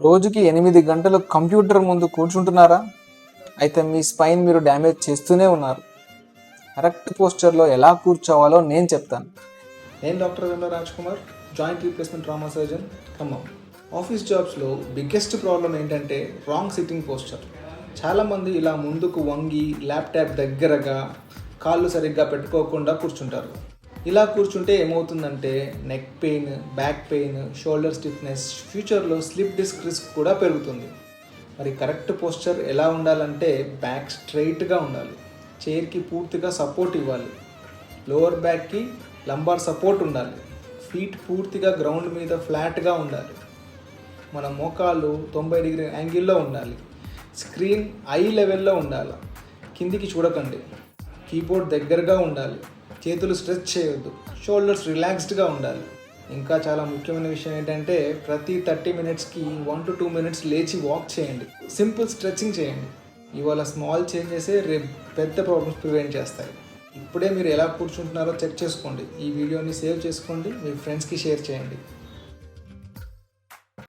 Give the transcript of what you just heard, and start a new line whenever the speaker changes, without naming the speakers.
రోజుకి 8 గంటలు కంప్యూటర్ ముందు కూర్చుంటున్నారా? అయితే మీ స్పైన్ మీరు డ్యామేజ్ చేస్తూనే ఉన్నారు. కరెక్ట్ పోస్చర్లో ఎలా కూర్చోవాలో నేను చెప్తాను.
నేను డాక్టర్ వెంలో Raj Kumar, joint replacement trauma surgeon, Khammam. Office జాబ్స్లో బిగ్గెస్ట్ ప్రాబ్లం ఏంటంటే రాంగ్ సిట్టింగ్ పోస్చర్. చాలామంది ఇలా ముందుకు వంగి ల్యాప్టాప్ దగ్గరగా కాళ్ళు సరిగ్గా పెట్టుకోకుండా కూర్చుంటారు. ఇలా కూర్చుంటే ఏమవుతుందంటే neck pain, back pain, shoulder stiffness, ఫ్యూచర్లో స్లిప్ డిస్క్ రిస్క్ కూడా పెరుగుతుంది. మరి కరెక్ట్ పోస్చర్ ఎలా ఉండాలంటే బ్యాక్ స్ట్రైట్గా ఉండాలి, చైర్కి పూర్తిగా సపోర్ట్ ఇవ్వాలి, లోవర్ బ్యాక్కి లంబార్ సపోర్ట్ ఉండాలి, ఫీట్ పూర్తిగా గ్రౌండ్ మీద ఫ్లాట్గా ఉండాలి, మన మోకాళ్ళు 90 డిగ్రీ యాంగిల్లో ఉండాలి, స్క్రీన్ ఐ లెవెల్లో ఉండాలి, కిందికి చూడకండి, కీబోర్డ్ దగ్గరగా ఉండాలి, చేతులు స్ట్రెచ్ చేయొద్దు, షోల్డర్స్ రిలాక్స్డ్గా ఉండాలి. ఇంకా చాలా ముఖ్యమైన విషయం ఏంటంటే ప్రతి 30 మినిట్స్కి 1 to 2 మినిట్స్ లేచి వాక్ చేయండి, సింపుల్ స్ట్రెచ్చింగ్ చేయండి. ఇవాళ స్మాల్ చేంజెసే రేపు పెద్ద ప్రాబ్లమ్స్ ప్రివెంట్ చేస్తాయి. ఇప్పుడే మీరు ఎలా కూర్చుంటున్నారో చెక్ చేసుకోండి. ఈ వీడియోని సేవ్ చేసుకోండి, మీ ఫ్రెండ్స్కి షేర్ చేయండి.